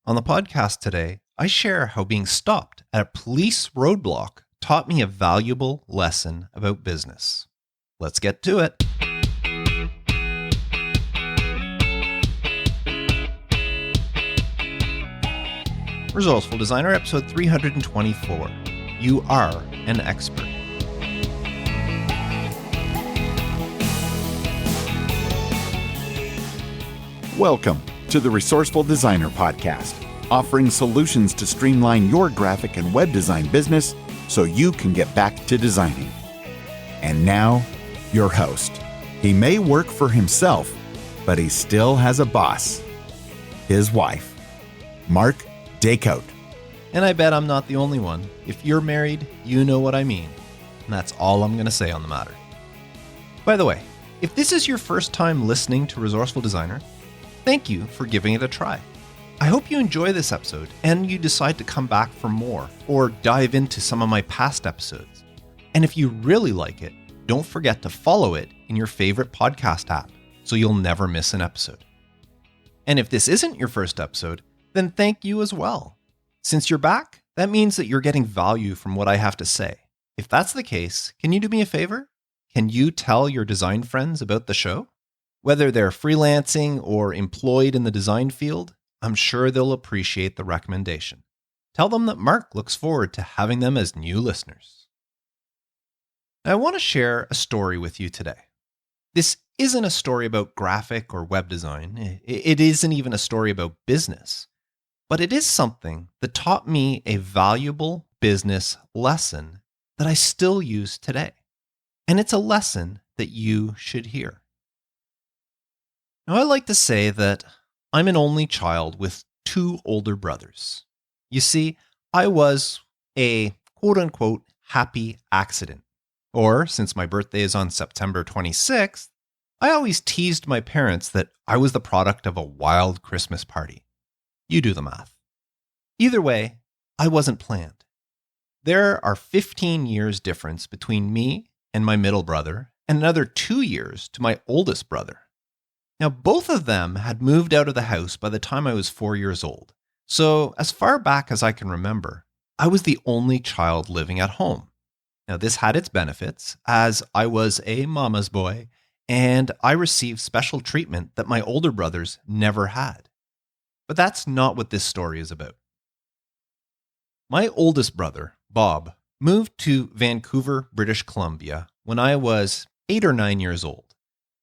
On the podcast today, I share how being stopped at a police roadblock taught me a valuable lesson about business. Let's get to it. Resourceful Designer, episode 324. You are an expert. Welcome to the Resourceful Designer podcast, offering solutions to streamline your graphic and web design business so you can get back to designing. And now, your host. He may work for himself, but he still has a boss. His wife, Mark Dacote. And I bet I'm not the only one. If you're married, you know what I mean. And that's all I'm going to say on the matter. By the way, if this is your first time listening to Resourceful Designer, thank you for giving it a try. I hope you enjoy this episode and you decide to come back for more or dive into some of my past episodes. And if you really like it, don't forget to follow it in your favorite podcast app so you'll never miss an episode. And if this isn't your first episode, then thank you as well. Since you're back, that means that you're getting value from what I have to say. If that's the case, can you do me a favor? Can you tell your design friends about the show? Whether they're freelancing or employed in the design field, I'm sure they'll appreciate the recommendation. Tell them that Mark looks forward to having them as new listeners. Now, I want to share a story with you today. This isn't a story about graphic or web design. It isn't even a story about business. But it is something that taught me a valuable business lesson that I still use today. And it's a lesson that you should hear. Now, I like to say that I'm an only child with two older brothers. You see, I was a quote-unquote happy accident. Or, since my birthday is on September 26th, I always teased my parents that I was the product of a wild Christmas party. You do the math. Either way, I wasn't planned. There are 15 years difference between me and my middle brother, and another 2 years to my oldest brother. Now, both of them had moved out of the house by the time I was 4 years old. So, as far back as I can remember, I was the only child living at home. Now, this had its benefits, as I was a mama's boy, and I received special treatment that my older brothers never had. But that's not what this story is about. My oldest brother, Bob, moved to Vancouver, British Columbia when I was 8 or 9 years old.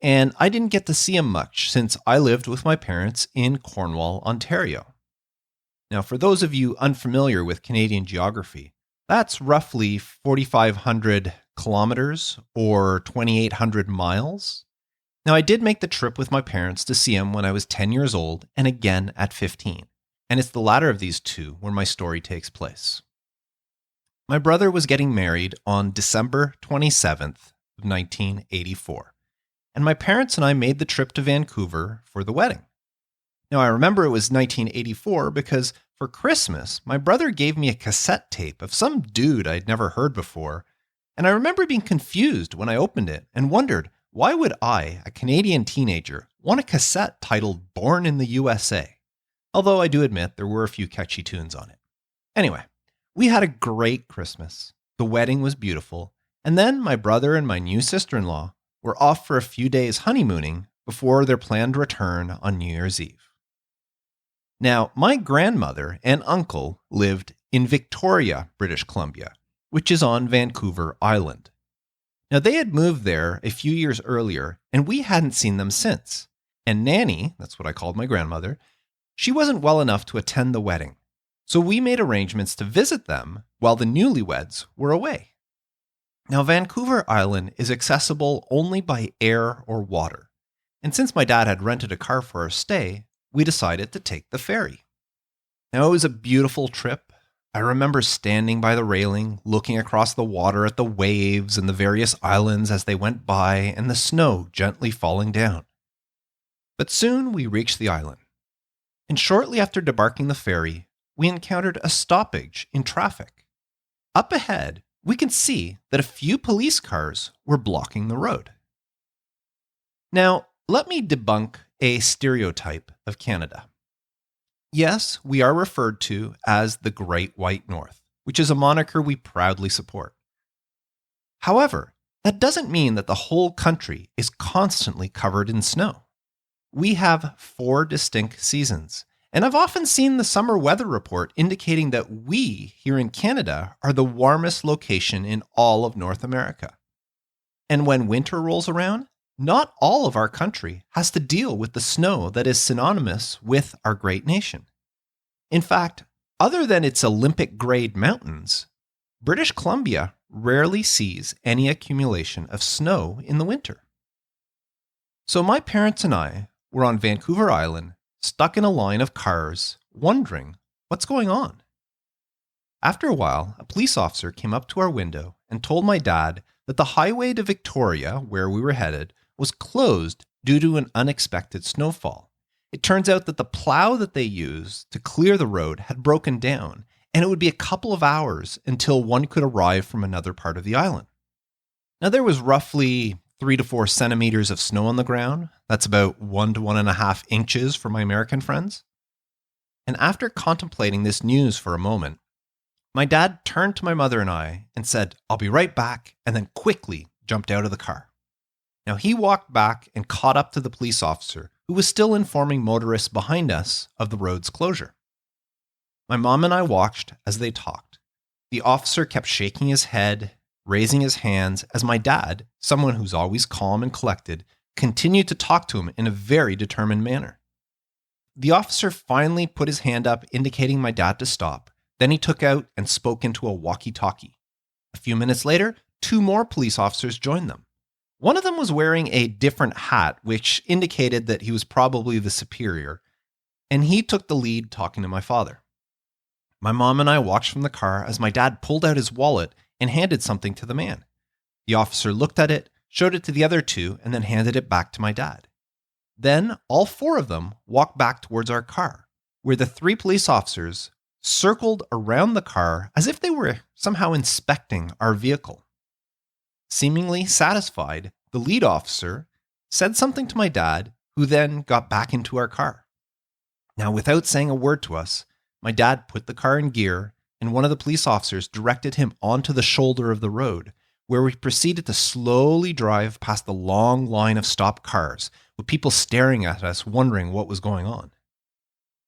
And I didn't get to see him much since I lived with my parents in Cornwall, Ontario. Now, for those of you unfamiliar with Canadian geography, that's roughly 4,500 kilometers or 2,800 miles. Now, I did make the trip with my parents to see him when I was 10 years old and again at 15. And it's the latter of these two where my story takes place. My brother was getting married on December 27th of 1984. And my parents and I made the trip to Vancouver for the wedding. Now, I remember it was 1984 because for Christmas, my brother gave me a cassette tape of some dude I'd never heard before. And I remember being confused when I opened it and wondered, why would I, a Canadian teenager, want a cassette titled Born in the USA? Although I do admit there were a few catchy tunes on it. Anyway, we had a great Christmas. The wedding was beautiful. And then my brother and my new sister-in-law were off for a few days honeymooning before their planned return on New Year's Eve. Now, my grandmother and uncle lived in Victoria, British Columbia, which is on Vancouver Island. Now, they had moved there a few years earlier, and we hadn't seen them since. And Nanny, that's what I called my grandmother, she wasn't well enough to attend the wedding. So we made arrangements to visit them while the newlyweds were away. Now, Vancouver Island is accessible only by air or water. And since my dad had rented a car for our stay, we decided to take the ferry. Now, it was a beautiful trip. I remember standing by the railing, looking across the water at the waves and the various islands as they went by and the snow gently falling down. But soon we reached the island. And shortly after debarking the ferry, we encountered a stoppage in traffic. Up ahead, we can see that a few police cars were blocking the road. Now, let me debunk a stereotype of Canada. Yes, we are referred to as the Great White North, which is a moniker we proudly support. However, that doesn't mean that the whole country is constantly covered in snow. We have 4 distinct seasons, and I've often seen the summer weather report indicating that we here in Canada are the warmest location in all of North America. And when winter rolls around, not all of our country has to deal with the snow that is synonymous with our great nation. In fact, other than its Olympic-grade mountains, British Columbia rarely sees any accumulation of snow in the winter. So my parents and I were on Vancouver Island, stuck in a line of cars, wondering what's going on. After a while, a police officer came up to our window and told my dad that the highway to Victoria, where we were headed, was closed due to an unexpected snowfall. It turns out that the plow that they used to clear the road had broken down, and it would be a couple of hours until one could arrive from another part of the island. Now, there was roughly 3 to 4 centimeters of snow on the ground. That's about 1 to 1.5 inches for my American friends. And after contemplating this news for a moment, my dad turned to my mother and I and said, "I'll be right back," and then quickly jumped out of the car. Now, he walked back and caught up to the police officer, who was still informing motorists behind us of the road's closure. My mom and I watched as they talked. The officer kept shaking his head, raising his hands, as my dad, someone who's always calm and collected, continued to talk to him in a very determined manner. The officer finally put his hand up, indicating my dad to stop. Then he took out and spoke into a walkie-talkie. A few minutes later, 2 more police officers joined them. One of them was wearing a different hat, which indicated that he was probably the superior, and he took the lead talking to my father. My mom and I watched from the car as my dad pulled out his wallet and handed something to the man. The officer looked at it, showed it to the other 2, and then handed it back to my dad. Then all 4 of them walked back towards our car, where the 3 police officers circled around the car as if they were somehow inspecting our vehicle. Seemingly satisfied, the lead officer said something to my dad, who then got back into our car. Now, without saying a word to us, my dad put the car in gear, and one of the police officers directed him onto the shoulder of the road, where we proceeded to slowly drive past the long line of stopped cars, with people staring at us, wondering what was going on.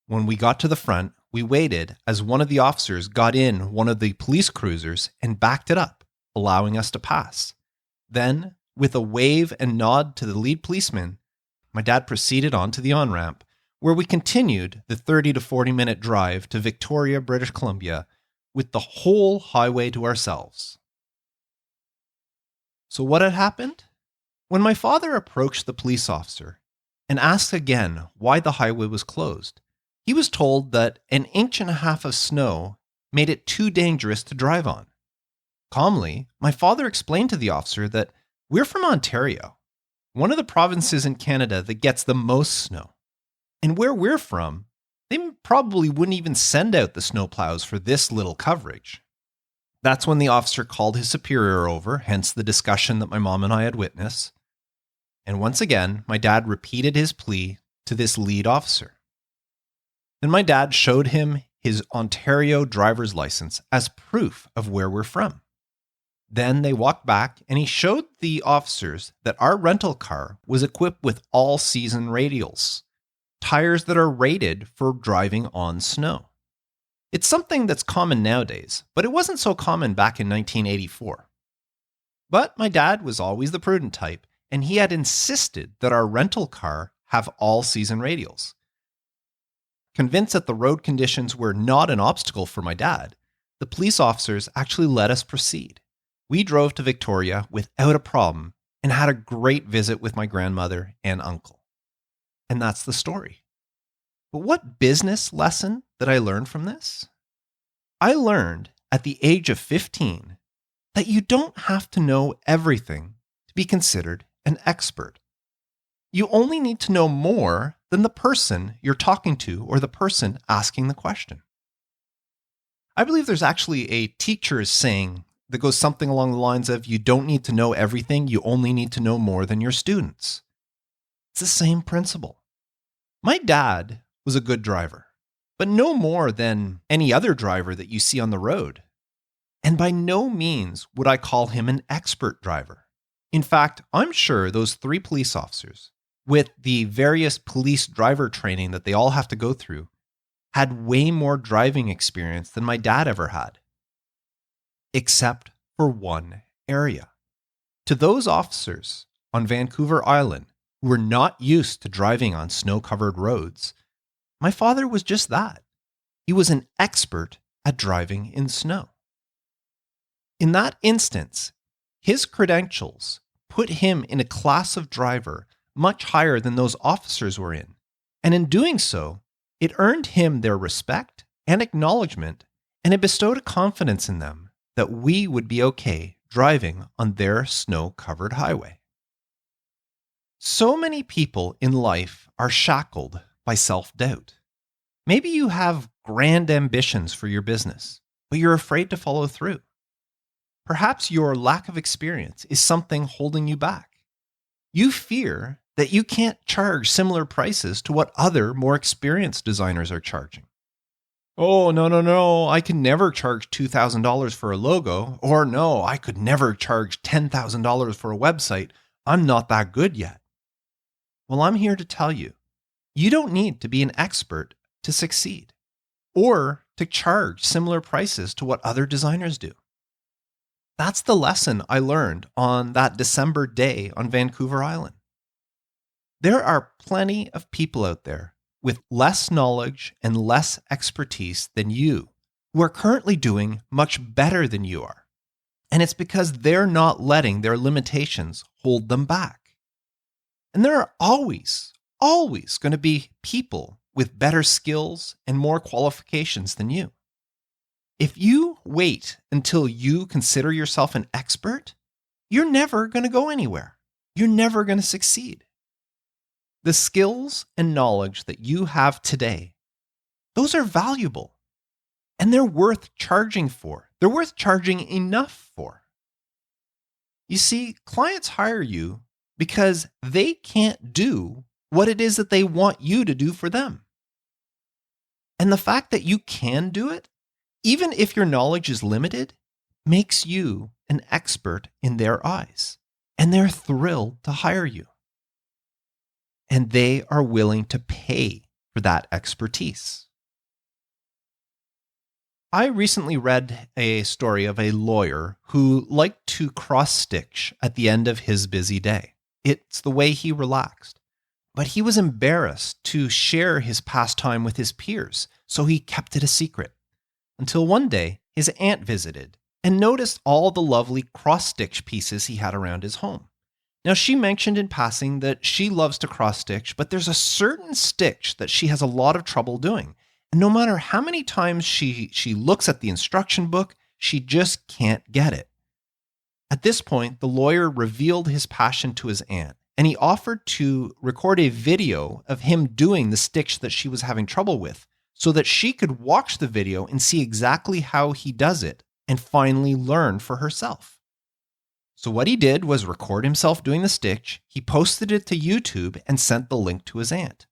When we got to the front, we waited as one of the officers got in one of the police cruisers and backed it up, allowing us to pass. Then, with a wave and nod to the lead policeman, my dad proceeded on to the on-ramp, where we continued the 30 to 40-minute drive to Victoria, British Columbia, with the whole highway to ourselves. So what had happened? When my father approached the police officer and asked again why the highway was closed, he was told that 1.5 inches of snow made it too dangerous to drive on. Calmly, my father explained to the officer that we're from Ontario, one of the provinces in Canada that gets the most snow. And where we're from, they probably wouldn't even send out the snowplows for this little coverage. That's when the officer called his superior over, hence the discussion that my mom and I had witnessed. And once again, my dad repeated his plea to this lead officer. Then my dad showed him his Ontario driver's license as proof of where we're from. Then they walked back and he showed the officers that our rental car was equipped with all-season radials, tires that are rated for driving on snow. It's something that's common nowadays, but it wasn't so common back in 1984. But my dad was always the prudent type, and he had insisted that our rental car have all-season radials. Convinced that the road conditions were not an obstacle for my dad, the police officers actually let us proceed. We drove to Victoria without a problem and had a great visit with my grandmother and uncle. And that's the story. But what business lesson did I learn from this? I learned at the age of 15 that you don't have to know everything to be considered an expert. You only need to know more than the person you're talking to or the person asking the question. I believe there's actually a teacher's saying that goes something along the lines of, you don't need to know everything, you only need to know more than your students. It's the same principle. My dad was a good driver. but no more than any other driver that you see on the road. And by no means would I call him an expert driver. In fact, I'm sure those 3 police officers, with the various police driver training that they all have to go through, had way more driving experience than my dad ever had. Except for one area. To those officers on Vancouver Island who were not used to driving on snow-covered roads, my father was just that. He was an expert at driving in snow. In that instance, his credentials put him in a class of driver much higher than those officers were in. And in doing so, it earned him their respect and acknowledgement, and it bestowed a confidence in them that we would be okay driving on their snow-covered highway. So many people in life are shackled by self-doubt. Maybe you have grand ambitions for your business, but you're afraid to follow through. Perhaps your lack of experience is something holding you back. You fear that you can't charge similar prices to what other, more experienced designers are charging. Oh, no, I can never charge $2,000 for a logo, or no, I could never charge $10,000 for a website. I'm not that good yet. Well, I'm here to tell you, you don't need to be an expert to succeed, or to charge similar prices to what other designers do. That's the lesson I learned on that December day on Vancouver Island. There are plenty of people out there with less knowledge and less expertise than you who are currently doing much better than you are. And it's because they're not letting their limitations hold them back. And there are always going to be people with better skills and more qualifications than you. If you wait until you consider yourself an expert, you're never going to go anywhere. You're never going to succeed. The skills and knowledge that you have today, those are valuable, and they're worth charging for. They're worth charging enough for. You see, clients hire you because they can't do what it is that they want you to do for them. And the fact that you can do it, even if your knowledge is limited, makes you an expert in their eyes, and they're thrilled to hire you. And they are willing to pay for that expertise. I recently read a story of a lawyer who liked to cross-stitch at the end of his busy day. It's the way he relaxed. But he was embarrassed to share his pastime with his peers, so he kept it a secret. Until one day, his aunt visited and noticed all the lovely cross-stitch pieces he had around his home. Now, she mentioned in passing that she loves to cross-stitch, but there's a certain stitch that she has a lot of trouble doing. And no matter how many times she looks at the instruction book, she just can't get it. At this point, the lawyer revealed his passion to his aunt, and he offered to record a video of him doing the stitch that she was having trouble with, so that she could watch the video and see exactly how he does it and finally learn for herself. So what he did was record himself doing the stitch, he posted it to YouTube and sent the link to his aunt.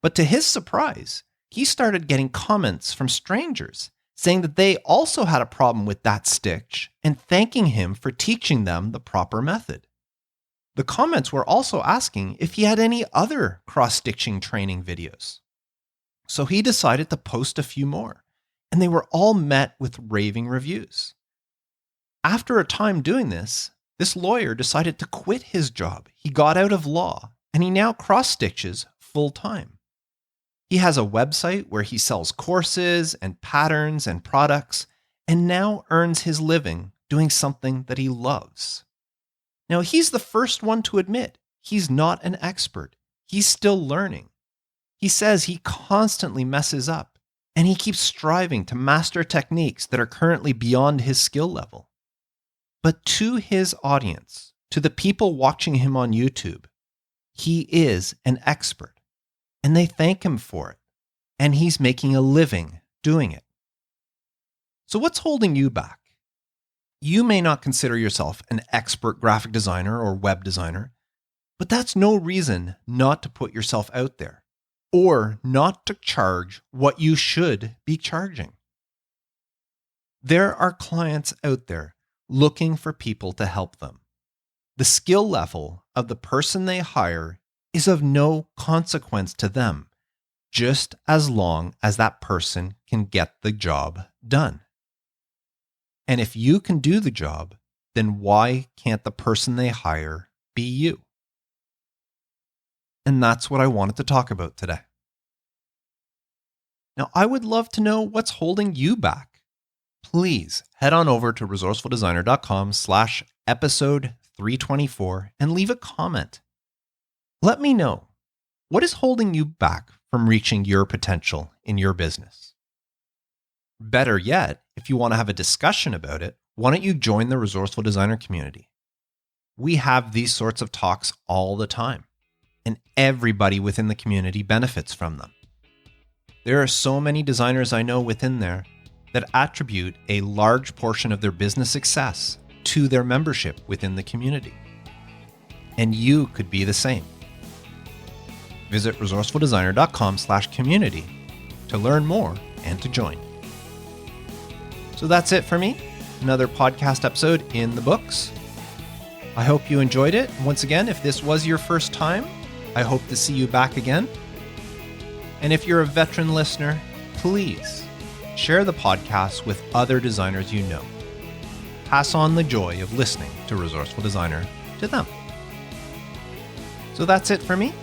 But to his surprise, he started getting comments from strangers saying that they also had a problem with that stitch and thanking him for teaching them the proper method. The comments were also asking if he had any other cross-stitching training videos. So he decided to post a few more, and they were all met with raving reviews. After a time doing this lawyer decided to quit his job. He got out of law, and he now cross-stitches full-time. He has a website where he sells courses and patterns and products, and now earns his living doing something that he loves. Now, he's the first one to admit he's not an expert. He's still learning. He says he constantly messes up, and he keeps striving to master techniques that are currently beyond his skill level. But to his audience, to the people watching him on YouTube, he is an expert, and they thank him for it, and he's making a living doing it. So what's holding you back? You may not consider yourself an expert graphic designer or web designer, but that's no reason not to put yourself out there. or not to charge what you should be charging. There are clients out there looking for people to help them. The skill level of the person they hire is of no consequence to them, just as long as that person can get the job done. And if you can do the job, then why can't the person they hire be you? And that's what I wanted to talk about today. Now, I would love to know what's holding you back. Please head on over to resourcefuldesigner.com/episode 324 and leave a comment. Let me know, what is holding you back from reaching your potential in your business? Better yet, if you want to have a discussion about it, why don't you join the Resourceful Designer community? We have these sorts of talks all the time, and everybody within the community benefits from them. There are so many designers I know within there that attribute a large portion of their business success to their membership within the community. And you could be the same. Visit resourcefuldesigner.com/community to learn more and to join. So that's it for me. Another podcast episode in the books. I hope you enjoyed it. Once again, if this was your first time, I hope to see you back again. And if you're a veteran listener, please share the podcast with other designers you know. Pass on the joy of listening to Resourceful Designer to them. So that's it for me.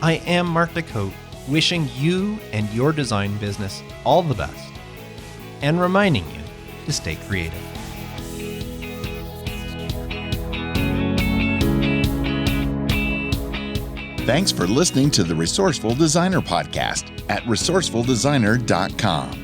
I am Mark Decote, wishing you and your design business all the best, and reminding you to stay creative. Thanks for listening to the Resourceful Designer podcast at resourcefuldesigner.com.